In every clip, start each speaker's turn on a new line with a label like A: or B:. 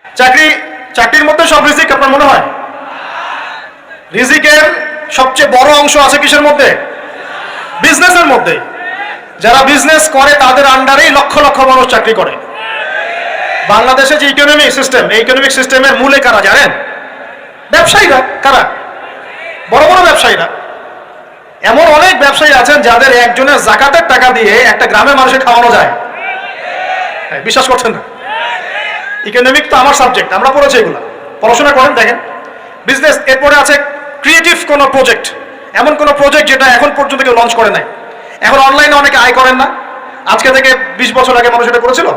A: চাকরির মধ্যে সব রিজিক আপনার মনে হয়? রিজিকের সবচেয়ে বড় অংশ আছে কিসের মধ্যে? বিজনেসের মধ্যে। যারা বিজনেস করে তাদের আন্ডারেই লক্ষ লক্ষ মানুষ চাকরি করে। বাংলাদেশে যে ইকোনমিক সিস্টেম, এই ইকোনমিক সিস্টেমের মূলে কারা জানেন? ব্যবসায়ীরা। কারা? বড় বড় ব্যবসায়ীরা। এমন অনেক ব্যবসায়ী আছেন যাদের একজনের যাকাতের টাকা দিয়ে একটা গ্রামের মানুষের খাওয়ানো যায়। বিশ্বাস করছেন না? ইকোনমিক তো আমার সাবজেক্ট, আমরা পড়েছি এগুলো, পড়াশোনা করেন, দেখেন। বিজনেস, এরপরে আছে ক্রিয়েটিভ কোনো প্রজেক্ট, এমন কোনো প্রজেক্ট যেটা এখন পর্যন্ত কেউ লঞ্চ করে নাই। এখন অনলাইনে অনেকে আয় করেন না, আজকে থেকে 20 বছর আগে মানুষ এটা করেছিল।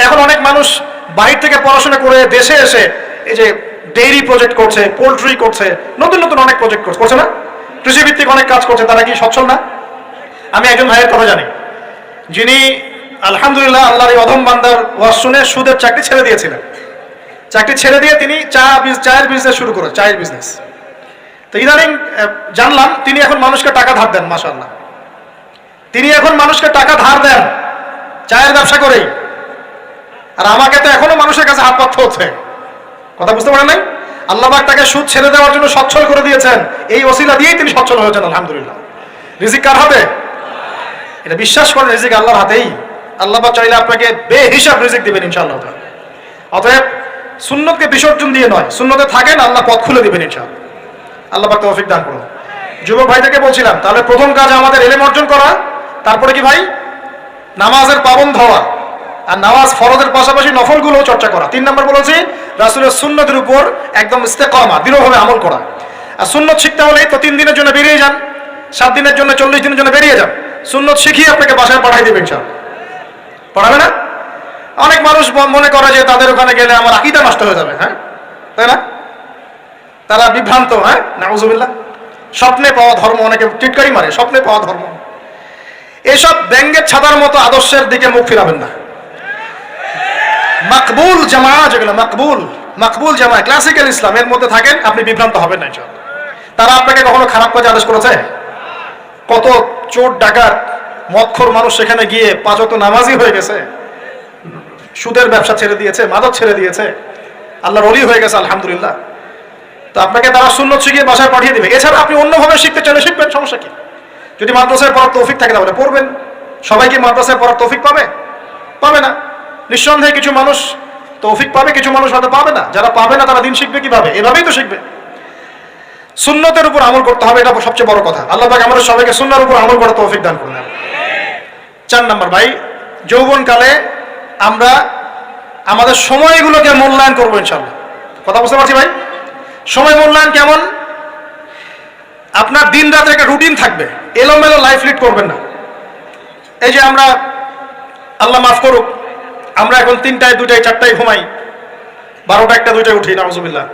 A: এখন অনেক মানুষ বাইরে থেকে পড়াশোনা করে দেশে এসে এই যে ডেইরি প্রজেক্ট করছে, পোল্ট্রি করছে, নতুন নতুন অনেক প্রজেক্ট করছে না? কৃষিভিত্তিক অনেক কাজ করছে। তারা কি সচ্ছল না? আমি একজন ভাইয়ের কথা জানি, যিনি আলহামদুলিল্লাহ আল্লাহর এই অধম বান্দার ওয়াজ শুনে সুদের চাকরি ছেড়ে দিয়েছিলেন। চাকরি ছেড়ে দিয়ে তিনি চায়ের বিজনেস শুরু করেন, চায়ের বিজনেস। তো ইদানিং জানলাম তিনি এখন মানুষকে টাকা ধার দেন। মাশাআল্লাহ, তিনি এখন মানুষকে টাকা ধার দেন চায়ের ব্যবসা করেই। আর আমাকে তো এখনো মানুষের কাছে হাত পাততে হচ্ছে। কথা বুঝতে পারেন নাই? আল্লাহ পাক তাকে সুদ ছেড়ে দেওয়ার জন্য সচ্ছল করে দিয়েছেন। এই ওসিলা দিয়েই তিনি সচ্ছল হয়েছেন আলহামদুলিল্লাহ। রিজিক কার হাতে? এটা বিশ্বাস করেন, রিজিক আল্লাহর হাতেই। আল্লাহ পাক চাইলে আপনাকে বেহিসাব রিজিক দিবেন ইনশাআল্লাহ। অতএব সুন্নতকে বিসর্জন দিয়ে নয়, সুন্নতে থাকেন, আল্লাহ পথ খুলে দিবেন ইনশাআল্লাহ। আল্লাহ পাক তৌফিক দান করুন। যুবক ভাইদেরকে বলছিলাম, তাহলে প্রথম কাজ আমাদের ইলম অর্জন করা, তারপরে কি ভাই? নামাজের পাবন্দ হওয়া, আর নামাজ ফরজের পাশাপাশি নফলগুলো চর্চা করা। 3 নম্বর বলেছি রাসূলের সুন্নতের উপর একদম ইস্তেকামা, দৃঢ়ভাবে আমল করা। আর সুন্নত শিখতে হলে তো 3 দিনের জন্য বেরিয়ে যান, 7 দিনের জন্য, 40 দিনের জন্য বেরিয়ে যান। সুন্নত শিখিয়ে আপনাকে বাসায় পাঠাই দেবেন ইনশাআল্লাহ। পড়াবে না? অনেক মানুষ মনে করে যে তাদের ওখানে গেলে আমার আকীদা নষ্ট হয়ে যাবে। হ্যাঁ, তাই না? তারা বিভ্রান্ত। হ্যাঁ, নাউজুবিল্লাহ। স্বপ্নে পাওয়া ধর্ম, অনেকে টিটকারি মারে, স্বপ্নে পাওয়া ধর্ম। এসব ব্যাঙ্গের ছাতার মতো আদর্শের দিকে মুখ ফিরাবেন না। মাকবুল জামা, যেগুলো মাকবুল জামা, ক্লাসিক্যাল ইসলামের মধ্যে থাকেন, আপনি বিভ্রান্ত হবেন না ইনশাআল্লাহ। তারা আপনাকে কখনো খারাপ কাজে আদেশ করেছে? কত চোর ডাকাত মদখোর মানুষ সেখানে গিয়ে 5 ওয়াক্ত নামাজি হয়ে গেছে, সুদের ব্যবসা ছেড়ে দিয়েছে, মাদক ছেড়ে দিয়েছে, আল্লাহর ওলি হয়ে গেছে আলহামদুলিল্লাহ। তো আপনাকে তারা সুন্নত শিখিয়ে বাসায় পাঠিয়ে দিবে। এছাড়া আপনি অন্যভাবে শিখতে চাইলে শিখবেন, সমস্যা কি? যদি মাদ্রাসায় পড়ার তৌফিক থাকে তাহলে পড়বেন। সবাই কি মাদ্রাসায় পড়ার তৌফিক পাবে? পাবে না। নিঃসন্দেহে কিছু মানুষ তৌফিক পাবে, কিছু মানুষ হয়তো পাবে না। যারা পাবে না তারা দিন শিখবে কিভাবে? এভাবেই তো শিখবে। সুন্নতের উপর আমল করতে হবে, এটা সবচেয়ে বড় কথা। আল্লাহ পাক আমাদের সবাইকে সুন্নাহর উপর আমল করার তৌফিক দান করুন। 4 নম্বর ভাই, যৌবনকালে আমরা আমাদের সময়গুলোকে মূল্যায়ন করবো ইনশাআল্লাহ। কথা বুঝতে পারছি ভাই? সময় মূল্যায়ন কেমন? আপনার দিন রাতের একটা রুটিন থাকবে, এলোমেলো লাইফ লিড করবেন না। এই যে আমরা, আল্লাহ মাফ করুক, আমরা এখন 3টায় 2টায় 4টায় ঘুমাই, 12টা 1টা 2টায় উঠি, নাউজুবিল্লাহ।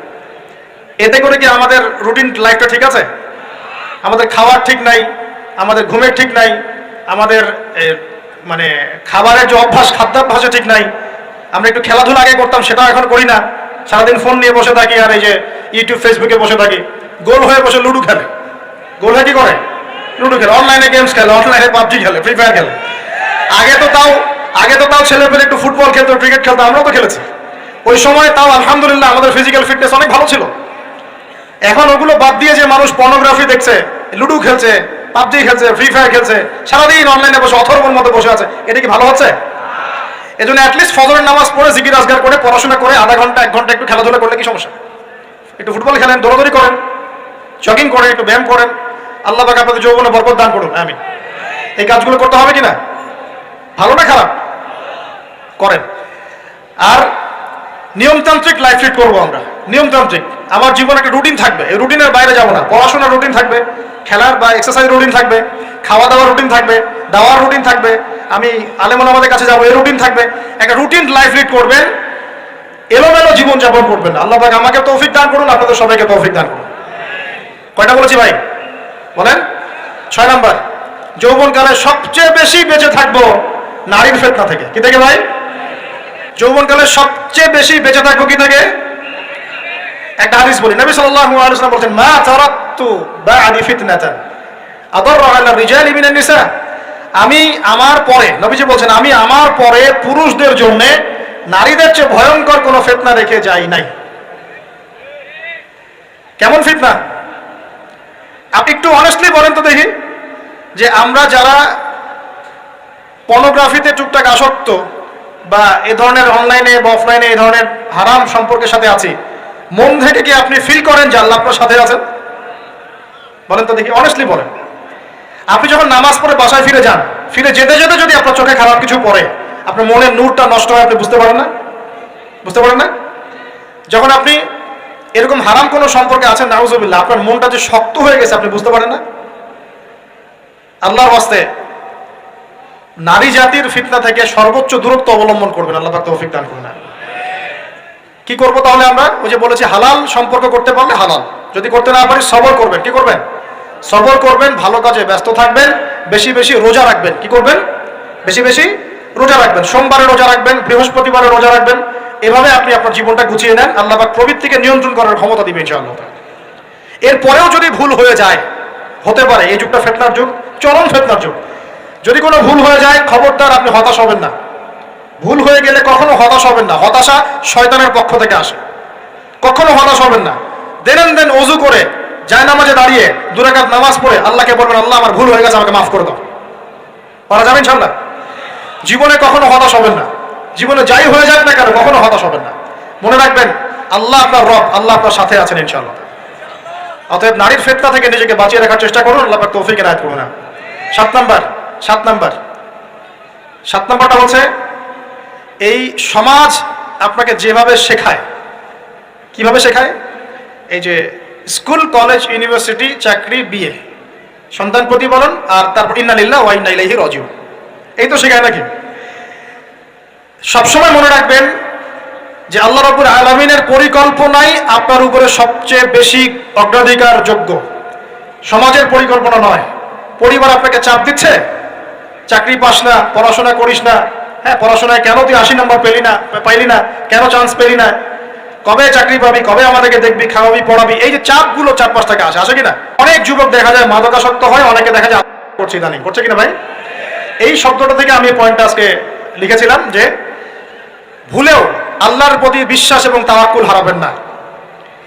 A: এতে করে কি আমাদের রুটিন লাইফটা ঠিক আছে? আমাদের খাওয়ার ঠিক নাই, আমাদের ঘুমের ঠিক নাই, আমাদের মানে খাবারের যে অভ্যাস, খাদ্যাভ্যাসে ঠিক নাই। আমরা একটু খেলাধুলা আগে করতাম, সেটাও এখন করি না। সারাদিন ফোন নিয়ে বসে থাকি, আর এই যে ইউটিউব ফেসবুকে বসে থাকি। গোল হয়ে বসে লুডো খেলে। গোল হয়ে কি করে? লুডো খেলে, অনলাইনে গেমস খেলে, অনলাইনে পাবজি খেলে, ফ্রি ফায়ার খেলে। আগে তো তাও ছেলে পেলে একটু ফুটবল খেলতো, ক্রিকেট খেলতো, আমরাও তো খেলেছি। ওই সময় তাও আলহামদুলিল্লাহ আমাদের ফিজিক্যাল ফিটনেস অনেক ভালো ছিল। এখন ওগুলো বাদ দিয়ে যে মানুষ পর্নোগ্রাফি দেখছে, লুডো খেলছে, পাবজি খেলছে, ফ্রি ফায়ার খেলছে, সারাদিন অনলাইনে বসে অথর্বর মতো বসে আছে, এটা কি ভালো হচ্ছে? এজন্য অ্যাটলিস্ট ফজরের নামাজ পড়ে, জিকির আজগার করে, পড়াশোনা করে, আধা ঘন্টা 1 ঘন্টা একটু খেলাধুলা করলে কি সমস্যা? একটু ফুটবল খেলেন, দৌড়াদৌড়ি করেন, জগিং করেন, একটু ব্যায়াম করেন। আল্লাহ পাক আপনাদের যৌবনে বরকত দান করুন, আমিন। এই কাজগুলো করতে হবে কিনা? ভালো না খারাপ? করেন। আর নিয়মতান্ত্রিক লাইফ লিড করবো আমরা। নিয়মতান্ত্রিক, আমার জীবনে একটা রুটিন থাকবে, এই রুটিনের বাইরে যাবো না। পড়াশোনার রুটিন থাকবে, খেলার বা এক্সারসাইজ রুটিন থাকবে, খাওয়া দাওয়ার রুটিন থাকবে, দাওয়ার রুটিন থাকবে, আমি আলেম ওলামাদের কাছে যাবো, এই রুটিন থাকবে। একটা রুটিন লাইফ লিড করবেন, এলোমেলো জীবন যাপন করবেন। আল্লাহ পাক আমাকে তৌফিক দান করুন, আপনাদের সবাইকে তৌফিক দান করুন। কয়টা বলেছি ভাই? বলেন। 6 নম্বর, যৌবনকালে সবচেয়ে বেশি বেঁচে থাকবো নারীর ফিতনা থেকে। কি থেকে ভাই? যৌবনকালে সবচেয়ে বেশি বেঁচে থাকবো কি থেকে? একটা হাদিস বলি, নবী সাল্লাল্লাহু আলাইহি ওয়াসাল্লাম বলেছেন, মা তারাকতু বা'দি ফিতনাতান আদাররা আলা রিজালি মিনান নিসা। আমি আমার পরে, নবীজি বলছেন, আমি আমার পরে পুরুষদের জন্য নারীদের চেয়ে ভয়ঙ্কর কোনো ফিতনা রেখে যাই নাই। কেমন ফিতনা? আপনি একটু অনেস্টলি বলেন তো দেখি, যে আমরা যারা পর্নোগ্রাফিতে টুকটাক আসক্ত বা এ ধরনের অনলাইনে বা অফলাইনে এই ধরনের হারাম সম্পর্কের সাথে আছি, মন থেকে কি আপনি ফিল করেন যে আল্লাহ আপনার সাথে আছেন? বলেন তো দেখি, অনেস্টলি বলেন। আপনি যখন নামাজ পড়ে বাসায় ফিরে যান, ফিরে যেতে যেতে যদি আপনার চোখে খারাপ কিছু পড়ে, আপনার মনের নূরটা নষ্ট হয়, আপনি বুঝতে পারেন না? বুঝতে পারেন না? যখন আপনি এরকম হারাম কোনো সম্পর্কে আছেন, নাউজুবিল্লাহ, আপনার মনটা যে শক্ত হয়ে গেছে, আপনি বুঝতে পারেন না? আল্লাহর ওয়াস্তে নারী জাতির ফিতনা থেকে সর্বোচ্চ দূরত্ব অবলম্বন করবেন। আল্লাহ পাক তৌফিক দান করুন। কি করবো তাহলে আমরা? ওই যে বলেছি, হালাল সম্পর্ক করতে পারলে হালাল, যদি করতে না পারি সবর করবেন। কি করবেন? সবর করবেন, ভালো কাজে ব্যস্ত থাকবেন, বেশি বেশি রোজা রাখবেন। কি করবেন? বেশি বেশি রোজা রাখবেন। সোমবারে রোজা রাখবেন, বৃহস্পতিবারে রোজা রাখবেন। এভাবে আপনি আপনার জীবনটা গুছিয়ে নেন, আল্লাহ পাক প্রবৃত্তিকে নিয়ন্ত্রণ করার ক্ষমতা দিবেন ইনশাআল্লাহ। এরপরেও যদি ভুল হয়ে যায়, হতে পারে এই যুগটা ফিতনার যুগ, চরম ফিতনার যুগ। যদি কোনো ভুল হয়ে যায়, খবরদার আপনি হতাশ হবেন না। ভুল হয়ে গেলে কখনো হতাশ হবেন না। হতাশা শয়তানের পক্ষ থেকে আসে। কখনো হতাশ হবেন না। দেন ওযু করে জায়নামাজে দাঁড়িয়ে 2 রাকাত নামাজ পড়ে আল্লাহকে বলবেন, আল্লাহ আমার ভুল হয়ে গেছে, আমাকে মাফ করে দাও। পারা যাবে ইনশাআল্লাহ। জীবনে কখনো হতাশ হবেন না। জীবনে যাই হয়ে যাক না কেন, কখনো হতাশ হবেন না। মনে রাখবেন, আল্লাহ আপনার রব, আল্লাহ আপনার সাথে আছেন ইনশাআল্লাহ। অতএব নারীর ফিতনা থেকে নিজেকে বাঁচিয়ে রাখার চেষ্টা করুন। আল্লাহ পাক তৌফিক এনায়েত করুন। 7 নাম্বারটা হচ্ছে, এই সমাজ আপনাকে যেভাবে শেখায়, কিভাবে শেখায়? এই যে স্কুল, কলেজ, ইউনিভার্সিটি, চাকরি, বিয়ে, সন্তান প্রতিপালন, আর তারপর ইন্না লিল্লাহি ওয়া ইন্না ইলাইহি রাজিউন, এই তো শেখায় নাকি? সবসময় মনে রাখবেন যে আল্লাহ রাব্বুল আলামিনের পরিকল্পনাই আপনার উপরে সবচেয়ে বেশি অগ্রাধিকার যোগ্য, সমাজের পরিকল্পনা নয়। পরিবার আপনাকে চাপ দিচ্ছে, চাকরি পাস না, পড়াশোনা করিস না, হ্যাঁ পড়াশোনায় কেন তুই 80 নম্বর পাইলি না, কেন চান্স পেলি না, কবে চাকরি পাবি, কবে আমাদেরকে দেখবি, খাওয়াবি, পড়াবি, এই যে চাপগুলো 4-5 টাকা আসে কিনা? অনেক যুবক দেখা যায় মাদকাসক্ত হয়, অনেকে দেখা যায় করছে, ইদানিং করছে কিনা ভাই? এই শব্দটা থেকে আমি পয়েন্টটা আজকে লিখেছিলাম যে ভুলেও আল্লাহর প্রতি বিশ্বাস এবং তাওয়াক্কুল হারাবেন না।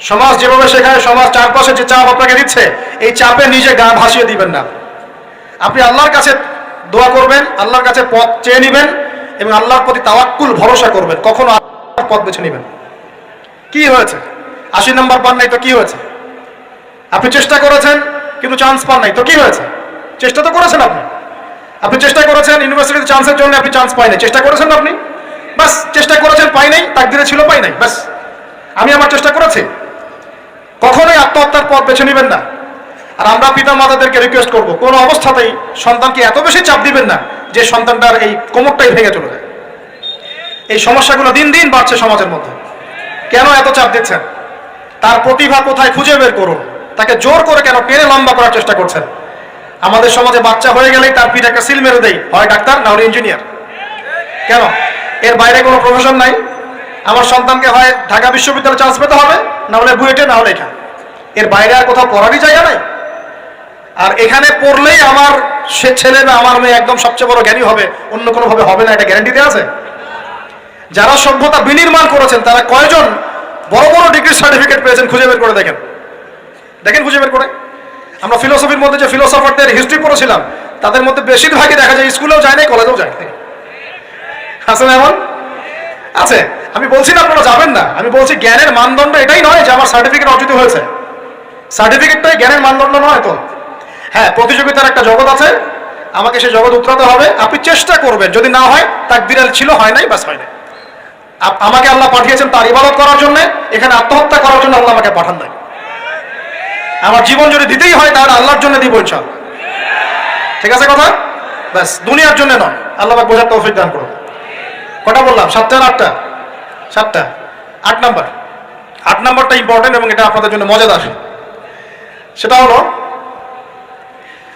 A: সমাজ যেভাবে শেখায়, সমাজ চারপাশে যে চাপ আপনাকে দিচ্ছে, এই চাপে নিজে গা ভাসিয়ে দিবেন না। আপনি আল্লাহর কাছে দোয়া করবেন, আল্লাহর কাছে পথ চেয়ে নেবেন এবং আল্লাহর প্রতি তাওয়াক্কুল ভরসা করবেন। কখনো আল্লাহর পথ বেছে নেবেন। কি হয়েছে? 80 নম্বর পান নাই তো কি হয়েছে? আপনি চেষ্টা করেছেন কিন্তু চান্স পান নাই তো কি হয়েছে? চেষ্টা তো করেছেন আপনি চেষ্টা করেছেন ইউনিভার্সিটিতে চান্সের জন্য, আপনি চান্স পাই নাই, চেষ্টা করেছেন আপনি, বাস চেষ্টা করেছেন, পাই নাই, তাকদিরে ছিল পাই নাই, বাস। আমি আমার চেষ্টা করেছি। কখনোই আত্মহত্যার পথ বেছে নেবেন না। আর আমরা পিতা মাতাদেরকে রিকোয়েস্ট করব, কোনো অবস্থাতেই সন্তানকে এত বেশি চাপ দিবেন না যে সন্তানটার এই কোমরটাই ভেঙে চলে যায়। এই সমস্যাগুলো দিন দিন বাড়ছে সমাজের মধ্যে। কেন এত চাপ দিচ্ছেন? তার প্রতিভা কোথায় খুঁজে বের করুন। তাকে জোর করে কেন টেনে লম্বা করার চেষ্টা করছেন? আমাদের সমাজে বাচ্চা হয়ে গেলেই তার পিঠে একটা সিল মেরে দেয়, হয় ডাক্তার না হলে ইঞ্জিনিয়ার। কেন? এর বাইরে কোনো প্রফেশন নাই। আমার সন্তানকে হয় ঢাকা বিশ্ববিদ্যালয়ে চান্স পেতে হবে, না হলে বুয়েটে, না হলে এখানে। এর বাইরে আর কোথাও পড়ারই জায়গা নাই। আর এখানে পড়লেই আমার সে ছেলে বা আমার মেয়ে একদম সবচেয়ে বড় জ্ঞানী হবে, অন্য কোনোভাবে হবে না, এটা গ্যারান্টি দেওয়া আছে? যারা সভ্যতা বিনির্মাণ করেছেন তারা কয়জন বড় বড় ডিগ্রি সার্টিফিকেট পেয়েছেন খুঁজে বের করে দেখেন, খুঁজে বের করে। আমরা ফিলোসফির মধ্যে যে ফিলোসফারদের হিস্ট্রি পড়েছিলাম, তাদের মধ্যে বেশিরভাগই দেখা যায় স্কুলেও যায় নাই, কলেজেও যায় নাই। আছে না এমন? আছে। আমি বলছি না আপনারা যাবেন না, আমি বলছি জ্ঞানের মানদণ্ড এটাই নয় যে আমার সার্টিফিকেট অর্জিত হয়েছে। সার্টিফিকেটটাই জ্ঞানের মানদণ্ড নয় তো। হ্যাঁ, প্রতিযোগিতার একটা জগৎ আছে, আমাকে সেই জগৎ উতরাতে হবে। আপনি চেষ্টা করবেন, যদি না হয় তাকদীরে ছিল, হয় নাই, বাস হয় নাই। আমাকে আল্লাহ পাঠিয়েছেন তার ইবাদত করার জন্য, এখানে আত্মহত্যা করার জন্য আল্লাহ আমাকে পাঠান নাই। আমার জীবন যদি দিতেই হয় তাহলে আল্লাহর জন্য দিব ইনশাআল্লাহ। ঠিক আছে কথা? বাস, দুনিয়ার জন্য নয়। আল্লাহ পাক বোঝার তৌফিক দান করুন। কটা বললাম? 7টা না 8টা? 7টা। 8 নাম্বার। 8 নাম্বারটা ইম্পর্টেন্ট এবং এটা আপনাদের জন্য মজাদার। সেটা হলো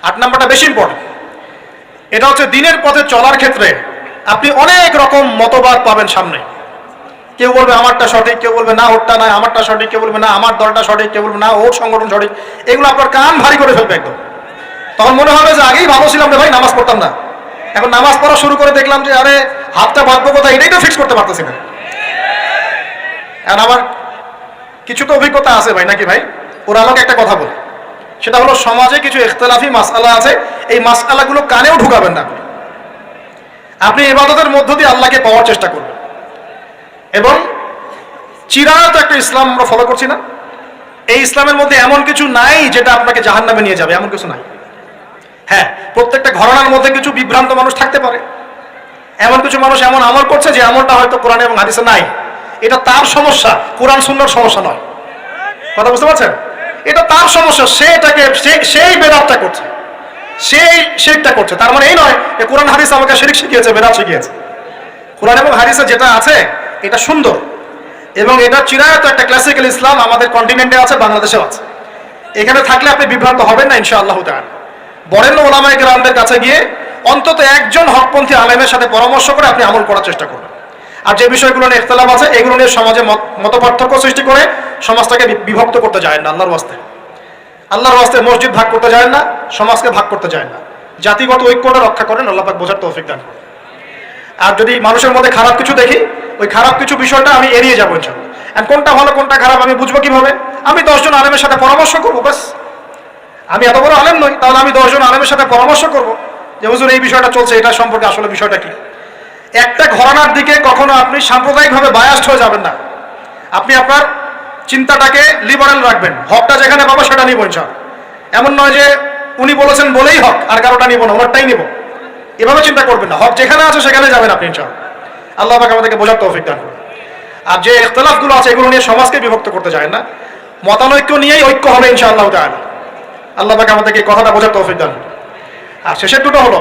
A: 8 নাম্বারটা বেশি ইম্পর্টেন্ট। এটা হচ্ছে দিনের পথে চলার ক্ষেত্রে আপনি অনেক রকম মতবাদ পাবেন সামনে। কেউ বলবে আমারটা সঠিক, কেউ বলবে না ওরটা নয়, আমারটা সঠিক, কেউ বলবে না আমার দলটা সঠিক, কেউ বলবে না ওর সংগঠন সঠিক। এগুলো আপনার কান ভারী করে ফেলবে একদম। তখন মনে হবে যে আগেই ভালো ছিলাম রে ভাই, নামাজ পড়তাম না। এখন নামাজ পড়া শুরু করে দেখলাম যে আরে হাতটা বাঁধবো কোথায়, এটাই তো ফিক্স করতে পারতেছি না। আর আমার কিছু তো অভিজ্ঞতা আছে ভাই, নাকি ভাই? ওরা আমাকে একটা কথা বলে, সেটা হলো সমাজে কিছু ইখতিলাফি মাসআলা আছে, এই মাসআলাগুলো কানেও ঢুকাবেন না। আপনি ইবাদতের মধ্য দিয়ে আল্লাহকে পাওয়ার চেষ্টা করবেন। এবং চিরায়ত একটা ইসলাম আমরা ফলো করছি না? এই ইসলামের মধ্যে এমন কিছু নাই যেটা আপনাকে জাহান্নামে নিয়ে যাবে, এমন কিছু নাই। হ্যাঁ, প্রত্যেকটা ঘরানার মধ্যে কিছু বিভ্রান্ত মানুষ থাকতে পারে, এমন কিছু মানুষ এমন আমল করছে যে আমলটা হয়তো কোরআন এবং হাদিসে নাই। এটা তার সমস্যা, কোরআন সুন্নাহর সমস্যা নয়। কথা বুঝতে পারছেন? এটা তার সমস্যা, সেই বেদাতটা করছে, সেই শিরকটা করছে। তার মানে এই নয় যে কোরআন হাদিস আমাকে শিরক শিখিয়েছে, বেদাত শিখিয়েছে। কোরআন এবং হাদিসে যেটা আছে এটা সুন্দর, এবং এটা চিরায়ত একটা ক্লাসিক্যাল ইসলাম আমাদের কন্টিনেন্টে আছে, বাংলাদেশেও আছে। এখানে থাকলে আপনি বিভ্রান্ত হবেন না ইনশাআল্লাহ তাআলা। বরেণ্য ওলামায়ে কেরামদের কাছে গিয়ে অন্তত একজন হকপন্থী আলেমের সাথে পরামর্শ করে আপনি আমল করার চেষ্টা করবেন। আর যে বিষয়গুলো নিয়ে ইখতিলাফ আছে এগুলো নিয়ে সমাজে মতপার্থক্য সৃষ্টি করে সমাজটাকে বিভক্ত করতে যায় না। আল্লাহর ওয়াস্তে মসজিদ ভাগ করতে যায় না, সমাজকে ভাগ করতে যায় না। জাতিগত ঐক্যটা রক্ষা করেন, আল্লাহ পাক বোঝার তৌফিক দান করেন। আর যদি মানুষের মধ্যে খারাপ কিছু দেখি, ওই খারাপ কিছু বিষয়টা আমি এড়িয়ে যাবো ইনশাআল্লাহ। আর কোনটা ভালো কোনটা খারাপ আমি বুঝবো কিভাবে? আমি 10 জন আলেমের সাথে পরামর্শ করবো, বাস। আমি এত বড় আলেম নই, তাহলে আমি 10 জন আলেমের সাথে পরামর্শ করবো যে হুজুর এই বিষয়টা চলছে, এটা সম্পর্কে আসলে বিষয়টা কি। একটা ঘরানার দিকে কখনো আপনি সাম্প্রদায়িকভাবে বায়াসড হয়ে যাবেন না। আপনি আপনার চিন্তাটাকে লিবারেল রাখবেন, হকটা যেখানে পাবো সেটা নিব ইনশাআল্লাহ। এমন নয় যে উনি বলেছেন বলেই হক, আর কারোটা নিব না, ওনারটাই নিব, এভাবে চিন্তা করবেন না। হক যেখানে আছে সেখানে যাবেন আপনি ইনশাআল্লাহ। আল্লাহ পাক আমাদেরকে বোঝার তৌফিক দান করুন। আর যে ইখতিলাফগুলো আছে এগুলো নিয়ে সমাজকে বিভক্ত করতে যায় না, মতানৈক্য নিয়েই ঐক্য হবে ইনশাআল্লাহ তাআলা। আল্লাহ পাক আমাদেরকে কথাটা বোঝার তৌফিক দান করুন। আর শেষের দুটো হলো,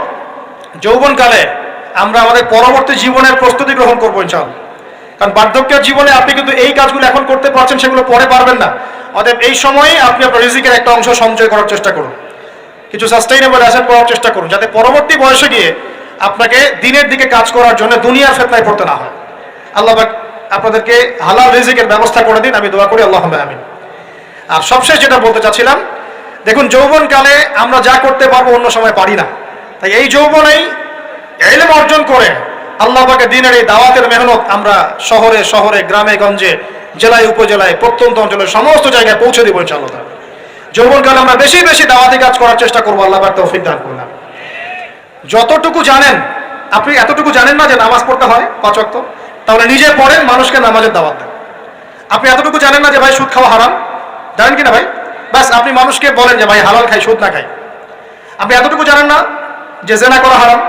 A: যৌবনকালে আমরা আমাদের পরবর্তী জীবনের প্রস্তুতি গ্রহণ করবো ইনশাআল্লাহ। কারণ বার্ধক্যের জীবনে আপনি কিন্তু এই কাজগুলো এখন করতে পারছেন, সেগুলো পরে পারবেন না। অতএব এই সময়ে আপনি আপনার রিজিকের একটা অংশ সঞ্চয় করার চেষ্টা করুন, কিছু সাস্টেইনেবল অ্যাসেট করার চেষ্টা করুন, যাতে পরবর্তী বয়সে গিয়ে আপনাকে দিনের দিকে কাজ করার জন্য দুনিয়ার ফিতনায় পড়তে না হয়। আল্লাহ পাক আপনাদেরকে হালাল রিজিকের ব্যবস্থা করে দিন, আমি দোয়া করি, আল্লাহুম্মা আমিন। আর সবশেষ যেটা বলতে চাচ্ছিলাম, দেখুন যৌবনকালে আমরা যা করতে পারবো অন্য সময় পারি না। তাই এই যৌবনেই ইলম অর্জন করে আল্লাহ পাকের দ্বীনের এই দাওয়াতের মেহনত আমরা শহরে শহরে, গ্রামে গঞ্জে, জেলায় উপজেলায়, প্রত্যন্ত অঞ্চলের সমস্ত জায়গায় পৌঁছে দেবো ইনশাআল্লাহ। যৌবনকালে আমরা বেশি বেশি দাওয়াতি কাজ করার চেষ্টা করবো, আল্লাহ পাক তৌফিক দান করুন। যতটুকু জানেন, আপনি এতটুকু জানেন না যে নামাজ পড়তে হয় 5 ওয়াক্ত, তাহলে নিজে পড়েন, মানুষকে নামাজের দাওয়াত দেন। আপনি এতটুকু জানেন না যে ভাই সুদ খাওয়া হারাম, জানেন কিনা ভাই? ব্যাস আপনি মানুষকে বলেন যে ভাই হালাল খাই, সুদ না খাই। আপনি এতটুকু জানেন না যে জেনা করা হারাম,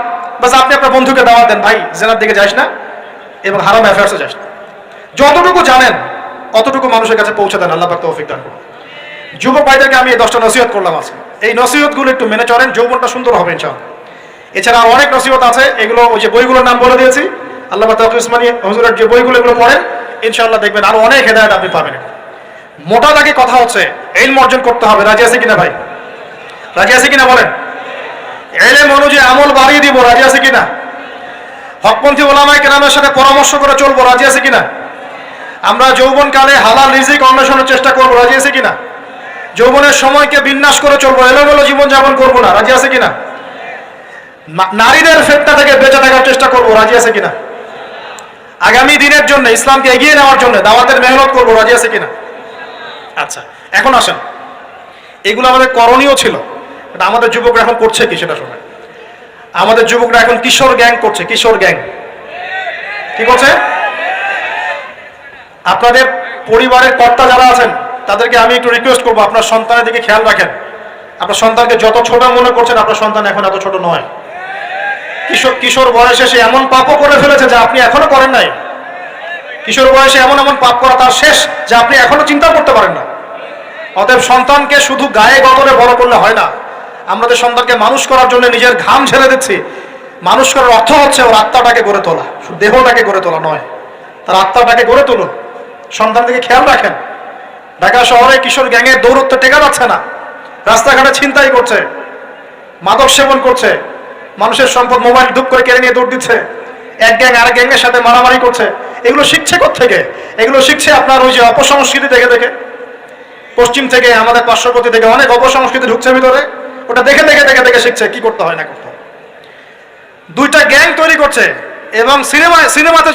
A: বাস আপনি আপনার বন্ধুকে দাওয়াত দেন, ভাই জেনার দিকে যাস না এবং হারাম অ্যাফেয়ার্সে যাস না। যতটুকু জানেন অতটুকু মানুষের কাছে পৌঁছে দেন, আল্লাহ পাক তৌফিক দান করুন। যুবক ভাইদেরকে আমি এই 10টা নসিহত করলাম আজকে, এই নসিহতগুলো একটু মেনে চলেন, যৌবনটা সুন্দর হবে ইনশাআল্লাহ। এছাড়া আর অনেক নসিহত আছে, এগুলো ওই যে বইগুলোর নাম বলে দিয়েছি, আল্লামা তাকি উসমানী হুজুরের যে বইগুলো, এগুলো পড়েন, ইনশাআল্লাহ দেখবেন আরো অনেক হেদায়েত আপনি পাবেন। মোটা দাগে কথা হচ্ছে ইলম অর্জন করতে হবে। রাজি আছে কিনা ভাই? রাজি আছে কিনা বলেন? ইলম অনুযায়ী আমল বাড়িয়ে দিব, রাজি আছে কিনা? হকপন্থী ওলামায়ে কেরামের সাথে পরামর্শ করে চলবো, রাজি আছে কিনা? আমরা যৌবনকালে হালাল রিজিক অন্বেষণের চেষ্টা করবো, রাজি আছে কিনা? যৌবনের সময়কে বিন্যাস করে চলবো, এলোমেলো জীবনযাপন করবো না, রাজি আছে কিনা? নারীদের ফিতনা থেকে বেঁচে থাকার চেষ্টা করবো, রাজি আছে কিনা? আগামী দিনের জন্য, ইসলামকে এগিয়ে নেওয়ার জন্য দাওয়াতের মেহনত করবো, রাজি আছে কিনা? আচ্ছা, এখন আসেন, এগুলো আমাদের করণীয় ছিল, আমাদের যুবকরা এখন করছে কি সেটা শোনেন। আমাদের যুবকরা এখন কিশোর গ্যাং করছে। কিশোর গ্যাং কি করছে? আপনাদের পরিবারের কর্তা যারা আছেন তাদেরকে আমি একটু রিকোয়েস্ট করবো, আপনার সন্তানের দিকে খেয়াল রাখেন। আপনার সন্তানকে যত ছোট মনে করছেন, আপনার সন্তান এখন এত ছোট নয়। কিশোর বয়সে সে এমন পাপও করে ফেলেছে যা আপনি এখনো করেন নাই। কিশোর বয়সে এমন এমন পাপ করা তার শেষ যা আপনি এখনো চিন্তা করতে পারেন না। অতএব সন্তানকে শুধু গায়ে গতরে বড় করলে হয় না, আমাদের সন্তানকে মানুষ করার জন্য নিজের ঘাম ঝেড়ে দিচ্ছি। মানুষ করার অর্থ হচ্ছে ওর আত্মাটাকে গড়ে তোলা, শুধু দেহটাকে গড়ে তোলা নয়, তার আত্মাটাকে গড়ে তুলুন। সন্তান দিকে খেয়াল রাখেন। ঢাকা শহরে কিশোর গ্যাংয়ের দৌরত্ব টেকা যাচ্ছে না, রাস্তাঘাটে ছিনতাই করছে, মাদক সেবন করছে, মানুষের সম্পদ মোবাইল ধুপ করে কেড়ে নিয়ে দৌড় দিচ্ছে, এক গ্যাং আরেক গ্যাংয়ের সাথে মারামারি করছে। এগুলো শিখছে কোত্থেকে? এগুলো শিখছে আপনার ওই যে অপসংস্কৃতি দেখে দেখে। পশ্চিম থেকে, আমাদের পার্শ্ববর্তী থেকে অনেক অপসংস্কৃতি ঢুকছে ভিতরে, ওটা দেখে দেখে দেখে দেখে শিখছে কি করতে হয় না করতে হয়। 2টা গ্যাং তৈরি করছে এবং সিনেমাতে